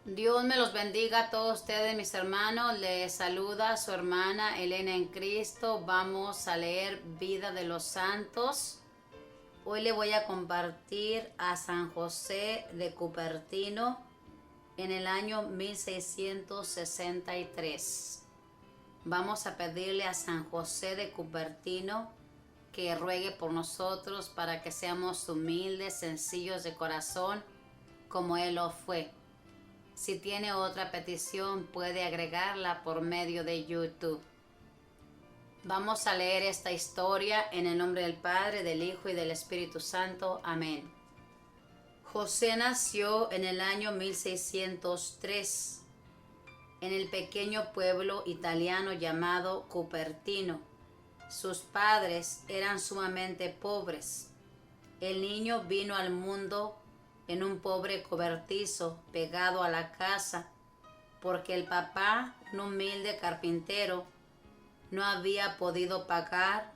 Dios me los bendiga a todos ustedes, mis hermanos. Les saluda su hermana Elena en Cristo. Vamos a leer Vida de los Santos. Hoy le voy a compartir a San José de Cupertino en el año 1663. Vamos a pedirle a San José de Cupertino que ruegue por nosotros para que seamos humildes, sencillos de corazón, como Él lo fue. Si tiene otra petición, puede agregarla por medio de YouTube. Vamos a leer esta historia en el nombre del Padre, del Hijo y del Espíritu Santo. Amén. José nació en el año 1603 en el pequeño pueblo italiano llamado Cupertino. Sus padres eran sumamente pobres. El niño vino al mundo en un pobre cobertizo pegado a la casa, porque el papá, un humilde carpintero, no había podido pagar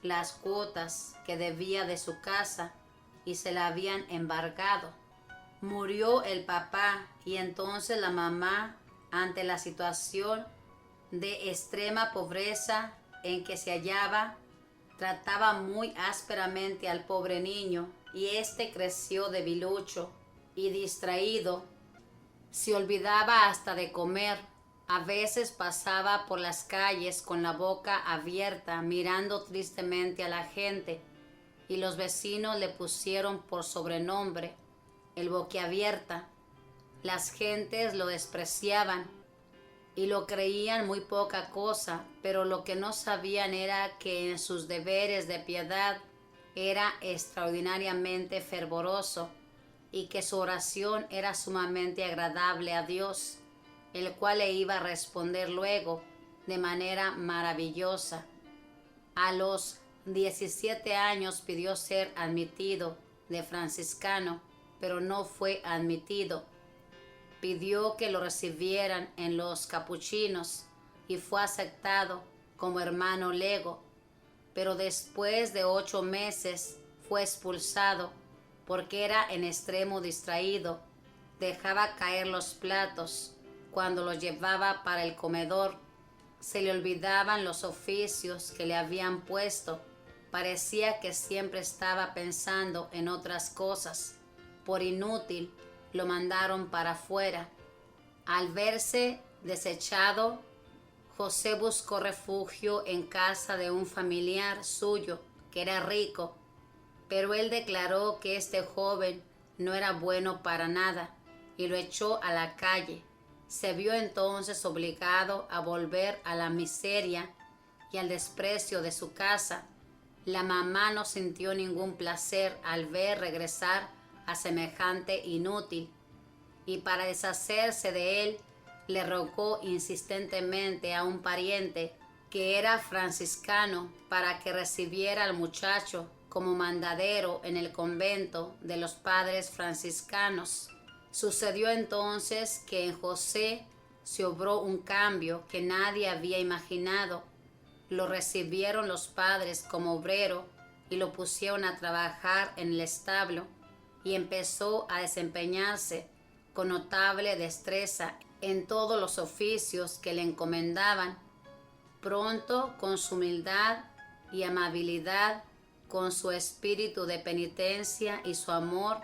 las cuotas que debía de su casa y se la habían embargado. Murió el papá y entonces la mamá, ante la situación de extrema pobreza en que se hallaba, trataba muy ásperamente al pobre niño, y éste creció debilucho y distraído. Se olvidaba hasta de comer. A veces pasaba por las calles con la boca abierta, mirando tristemente a la gente, y los vecinos le pusieron por sobrenombre el boquiabierta. Las gentes lo despreciaban y lo creían muy poca cosa, pero lo que no sabían era que en sus deberes de piedad era extraordinariamente fervoroso y que su oración era sumamente agradable a Dios, el cual le iba a responder luego de manera maravillosa. A los 17 años pidió ser admitido de franciscano, pero no fue admitido. Pidió que lo recibieran en los capuchinos y fue aceptado como hermano lego, pero después de 8 meses fue expulsado porque era en extremo distraído. Dejaba caer los platos cuando los llevaba para el comedor. Se le olvidaban los oficios que le habían puesto. Parecía que siempre estaba pensando en otras cosas. Por inútil, lo mandaron para afuera. Al verse desechado, José buscó refugio en casa de un familiar suyo que era rico, pero él declaró que este joven no era bueno para nada y lo echó a la calle. Se vio entonces obligado a volver a la miseria y al desprecio de su casa. La mamá no sintió ningún placer al ver regresar a semejante inútil, y para deshacerse de él le rogó insistentemente a un pariente que era franciscano para que recibiera al muchacho como mandadero en el convento de los padres franciscanos. Sucedió entonces que en José se obró un cambio que nadie había imaginado. Lo recibieron los padres como obrero y lo pusieron a trabajar en el establo, y empezó a desempeñarse con notable destreza en todos los oficios que le encomendaban. Pronto, con su humildad y amabilidad, con su espíritu de penitencia y su amor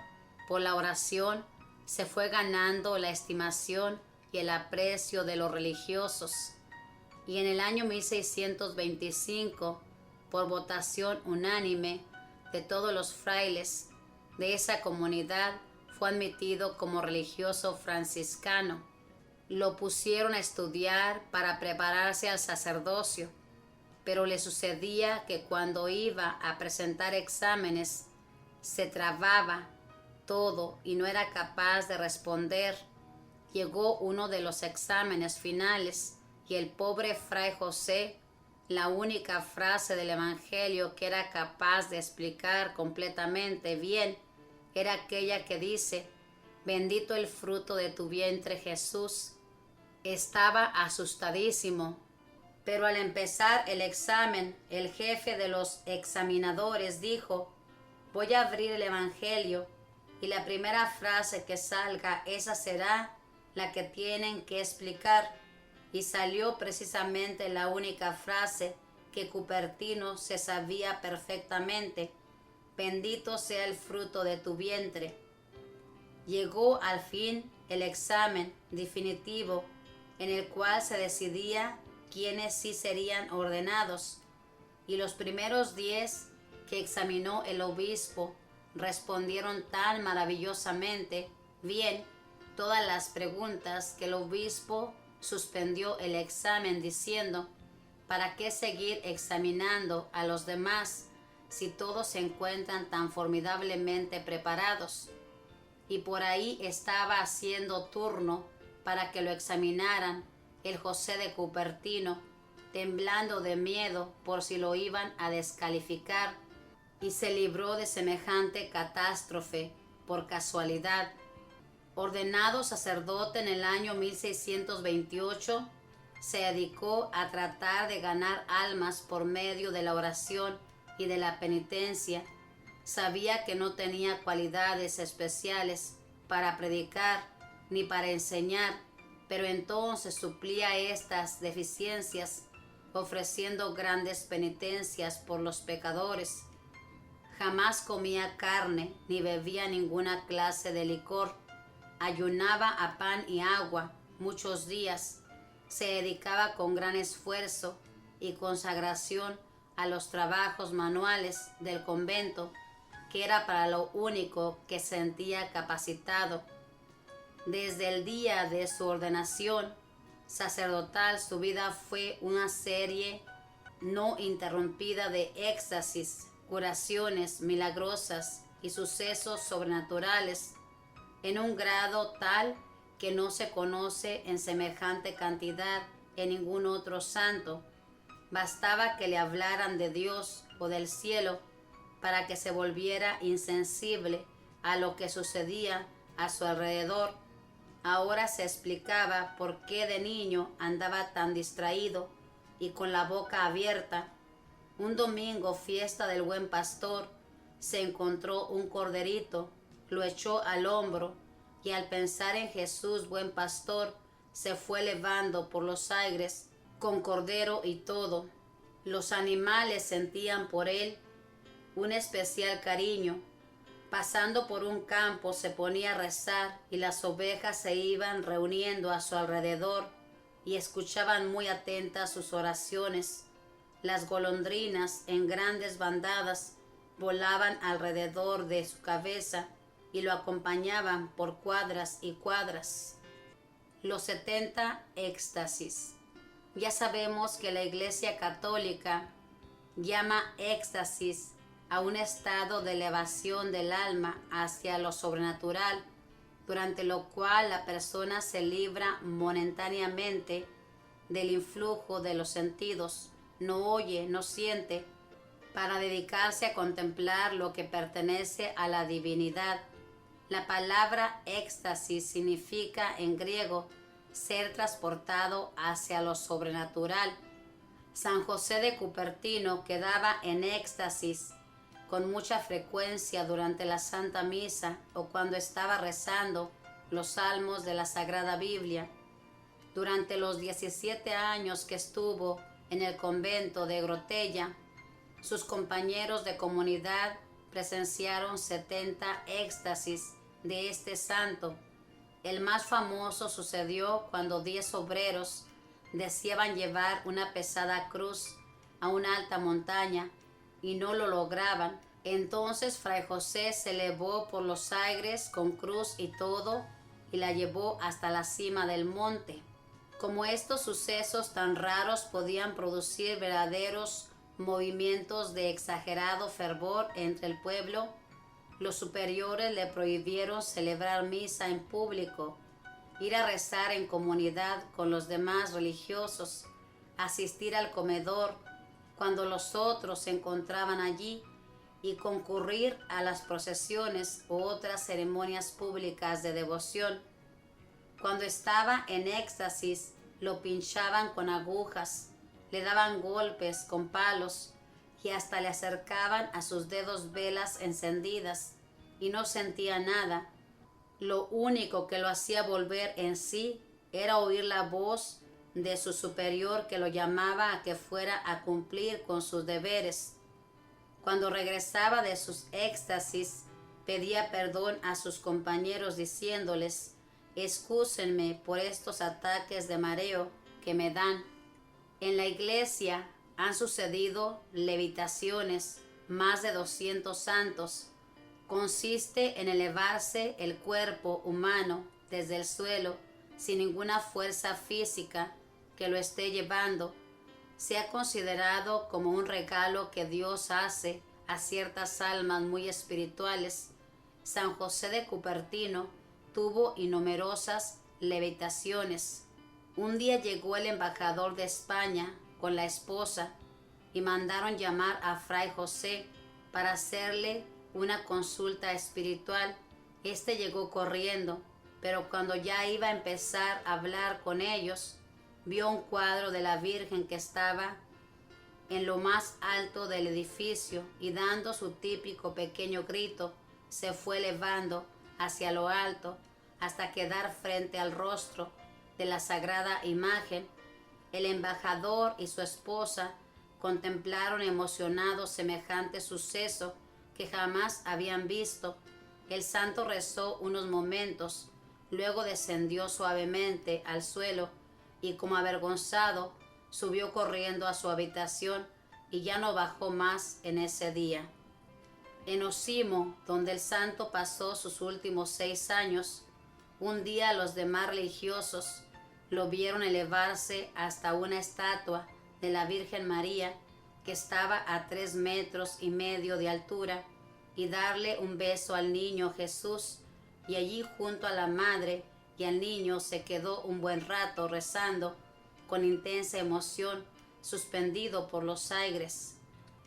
por la oración, se fue ganando la estimación y el aprecio de los religiosos. Y en el año 1625, por votación unánime de todos los frailes de esa comunidad, fue admitido como religioso franciscano. Lo pusieron a estudiar para prepararse al sacerdocio, pero le sucedía que cuando iba a presentar exámenes se trababa todo y no era capaz de responder. Llegó uno de los exámenes finales y el pobre fray José, la única frase del Evangelio que era capaz de explicar completamente bien era aquella que dice: bendito el fruto de tu vientre, Jesús. Estaba asustadísimo, pero al empezar el examen, el jefe de los examinadores dijo: voy a abrir el Evangelio y la primera frase que salga, esa será, la que tienen que explicar, y salió precisamente la única frase que Cupertino se sabía perfectamente: bendito sea el fruto de tu vientre. Llegó al fin el examen definitivo en el cual se decidía quiénes sí serían ordenados, y los primeros 10 que examinó el obispo respondieron tan maravillosamente bien todas las preguntas que el obispo suspendió el examen diciendo: ¿para qué seguir examinando a los demás si todos se encuentran tan formidablemente preparados? Y por ahí estaba haciendo turno para que lo examinaran el José de Cupertino, temblando de miedo por si lo iban a descalificar, y se libró de semejante catástrofe por casualidad. Ordenado sacerdote en el año 1628, se dedicó a tratar de ganar almas por medio de la oración y de la penitencia. Sabía que no tenía cualidades especiales para predicar ni para enseñar, pero entonces suplía estas deficiencias ofreciendo grandes penitencias por los pecadores. Jamás comía carne ni bebía ninguna clase de licor. Ayunaba a pan y agua muchos días. Se dedicaba con gran esfuerzo y consagración a los trabajos manuales del convento, que era para lo único que sentía capacitado. Desde el día de su ordenación sacerdotal, su vida fue una serie no interrumpida de éxtasis, curaciones milagrosas y sucesos sobrenaturales, en un grado tal que no se conoce en semejante cantidad en ningún otro santo. Bastaba que le hablaran de Dios o del cielo para que se volviera insensible a lo que sucedía a su alrededor. Ahora se explicaba por qué de niño andaba tan distraído y con la boca abierta. Un domingo, fiesta del Buen Pastor, se encontró un corderito, lo echó al hombro, y al pensar en Jesús Buen Pastor, se fue elevando por los aires con cordero y todo. Los animales sentían por él un especial cariño. Pasando por un campo se ponía a rezar y las ovejas se iban reuniendo a su alrededor y escuchaban muy atentas sus oraciones. Las golondrinas en grandes bandadas volaban alrededor de su cabeza y lo acompañaban por cuadras y cuadras. Los 70 éxtasis. Ya sabemos que la Iglesia Católica llama éxtasis a un estado de elevación del alma hacia lo sobrenatural, durante lo cual la persona se libra momentáneamente del influjo de los sentidos, no oye, no siente, para dedicarse a contemplar lo que pertenece a la divinidad. La palabra éxtasis significa en griego ser transportado hacia lo sobrenatural. San José de Cupertino quedaba en éxtasis con mucha frecuencia durante la Santa Misa o cuando estaba rezando los salmos de la Sagrada Biblia. Durante los 17 años que estuvo en el convento de Grotella, sus compañeros de comunidad presenciaron 70 éxtasis de este santo. El más famoso sucedió cuando 10 obreros deseaban llevar una pesada cruz a una alta montaña y no lo lograban. Entonces Fray José se elevó por los aires con cruz y todo y la llevó hasta la cima del monte. Como estos sucesos tan raros podían producir verdaderos movimientos de exagerado fervor entre el pueblo, los superiores le prohibieron celebrar misa en público, ir a rezar en comunidad con los demás religiosos, asistir al comedor cuando los otros se encontraban allí y concurrir a las procesiones u otras ceremonias públicas de devoción. Cuando estaba en éxtasis, lo pinchaban con agujas, le daban golpes con palos y hasta le acercaban a sus dedos velas encendidas y no sentía nada. Lo único que lo hacía volver en sí era oír la voz de su superior que lo llamaba a que fuera a cumplir con sus deberes. Cuando regresaba de sus éxtasis, pedía perdón a sus compañeros diciéndoles: excúsenme por estos ataques de mareo que me dan. En la iglesia han sucedido levitaciones, más de 200 santos. Consiste en elevarse el cuerpo humano desde el suelo sin ninguna fuerza física que lo esté llevando. Se ha considerado como un regalo que Dios hace a ciertas almas muy espirituales. San José de Cupertino tuvo innumerosas levitaciones. Un día llegó el embajador de España con la esposa y mandaron llamar a Fray José para hacerle una consulta espiritual. Este llegó corriendo, pero cuando ya iba a empezar a hablar con ellos, vio un cuadro de la Virgen que estaba en lo más alto del edificio y dando su típico pequeño grito, se fue elevando hacia lo alto hasta quedar frente al rostro de la sagrada imagen. El embajador y su esposa contemplaron emocionados semejante suceso que jamás habían visto. El santo rezó unos momentos, luego descendió suavemente al suelo y, como avergonzado, subió corriendo a su habitación y ya no bajó más en ese día. En Osimo, donde el santo pasó sus últimos 6 años, un día los demás religiosos lo vieron elevarse hasta una estatua de la Virgen María que estaba a 3,5 metros de altura y darle un beso al niño Jesús, y allí junto a la madre y al niño se quedó un buen rato rezando con intensa emoción, suspendido por los aires.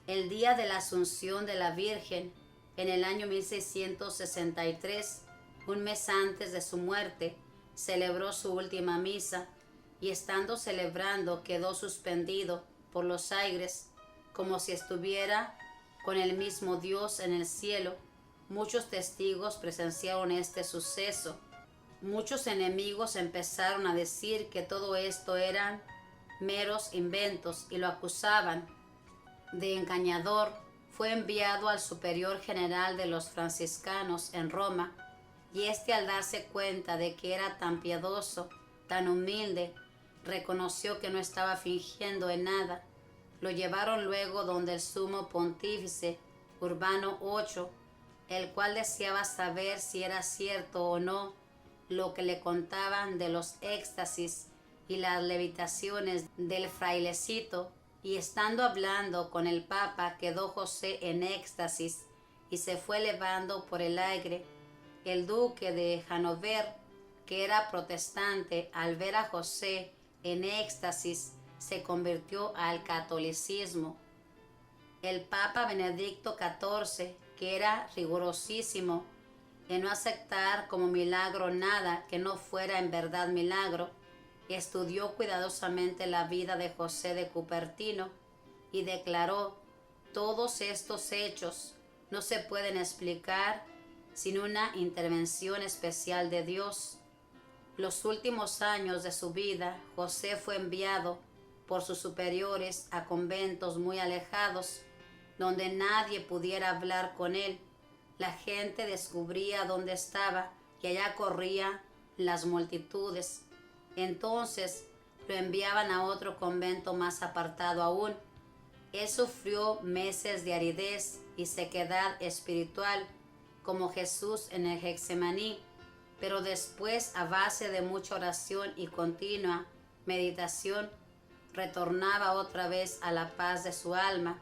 El día de la Asunción de la Virgen, en el año 1663, un mes antes de su muerte, celebró su última misa y estando celebrando quedó suspendido por los aires como si estuviera con el mismo Dios en el cielo. Muchos testigos presenciaron este suceso. Muchos enemigos empezaron a decir que todo esto eran meros inventos y lo acusaban de engañador. Fue enviado al superior general de los franciscanos en Roma, y este, al darse cuenta de que era tan piadoso, tan humilde, reconoció que no estaba fingiendo en nada. Lo llevaron luego donde el sumo pontífice Urbano VIII, el cual deseaba saber si era cierto o no lo que le contaban de los éxtasis y las levitaciones del frailecito, y estando hablando con el Papa quedó José en éxtasis y se fue elevando por el aire. El duque de Hannover, que era protestante, al ver a José en éxtasis, se convirtió al catolicismo. El Papa Benedicto XIV, que era rigurosísimo en no aceptar como milagro nada que no fuera en verdad milagro, estudió cuidadosamente la vida de José de Cupertino y declaró: todos estos hechos no se pueden explicar sin una intervención especial de Dios. Los últimos años de su vida, José fue enviado por sus superiores a conventos muy alejados, donde nadie pudiera hablar con él. La gente descubría dónde estaba y allá corrían las multitudes. Entonces lo enviaban a otro convento más apartado aún. Él sufrió meses de aridez y sequedad espiritual, como Jesús en el Getsemaní, pero después, a base de mucha oración y continua meditación, retornaba otra vez a la paz de su alma.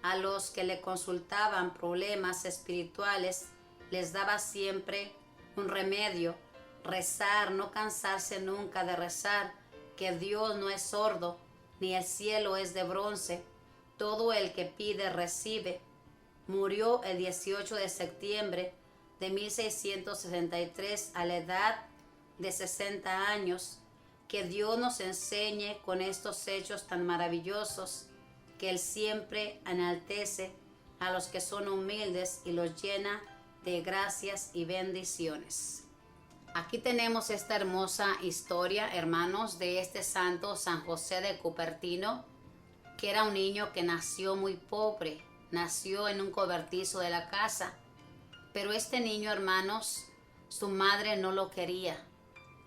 A los que le consultaban problemas espirituales les daba siempre un remedio: rezar, no cansarse nunca de rezar, que Dios no es sordo, ni el cielo es de bronce. Todo el que pide recibe. Murió el 18 de septiembre de 1663 a la edad de 60 años. Que Dios nos enseñe con estos hechos tan maravillosos, que Él siempre enaltece a los que son humildes y los llena de gracias y bendiciones. Aquí tenemos esta hermosa historia, hermanos, de este santo San José de Cupertino, que era un niño que nació muy pobre, nació en un cobertizo de la casa. Pero este niño, hermanos, su madre no lo quería,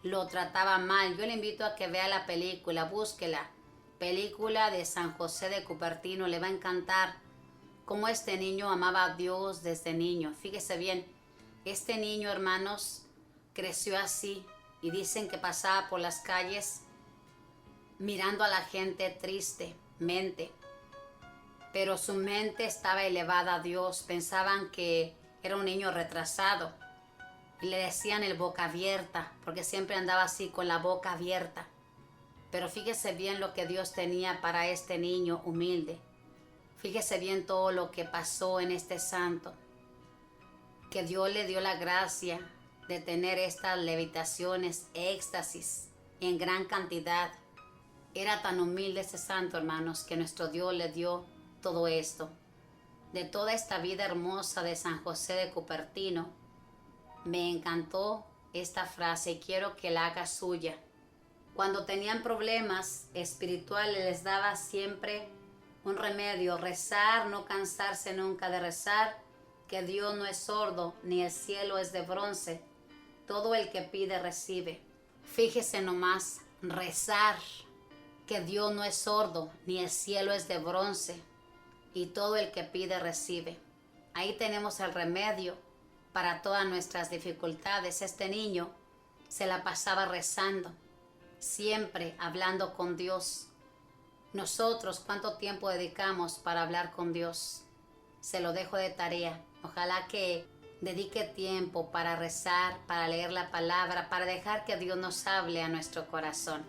lo trataba mal. Yo le invito a que vea la película, búsquela. Película de San José de Cupertino, le va a encantar cómo este niño amaba a Dios desde niño. Fíjese bien, este niño, hermanos, creció así y dicen que pasaba por las calles mirando a la gente tristemente, pero su mente estaba elevada a Dios. Pensaban que era un niño retrasado y le decían el boca abierta, porque siempre andaba así con la boca abierta. Pero fíjese bien lo que Dios tenía para este niño humilde. Fíjese bien todo lo que pasó en este santo, que Dios le dio la gracia de tener estas levitaciones, éxtasis en gran cantidad. Era tan humilde este santo, hermanos, que nuestro Dios le dio todo esto. De toda esta vida hermosa de San José de Cupertino, me encantó esta frase y quiero que la haga suya. Cuando tenían problemas espirituales les daba siempre un remedio: rezar, no cansarse nunca de rezar, que Dios no es sordo, ni el cielo es de bronce. Todo el que pide recibe. Fíjese nomás, rezar, que Dios no es sordo, ni el cielo es de bronce, y todo el que pide recibe. Ahí tenemos el remedio para todas nuestras dificultades. Este niño se la pasaba rezando, siempre hablando con Dios. Nosotros, ¿cuánto tiempo dedicamos para hablar con Dios? Se lo dejo de tarea. Ojalá que dedique tiempo para rezar, para leer la palabra, para dejar que Dios nos hable a nuestro corazón.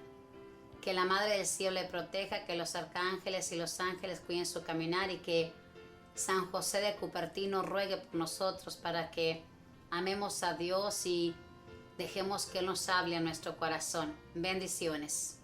Que la Madre del Cielo le proteja, que los arcángeles y los ángeles cuiden su caminar y que San José de Cupertino ruegue por nosotros para que amemos a Dios y dejemos que Él nos hable a nuestro corazón. Bendiciones.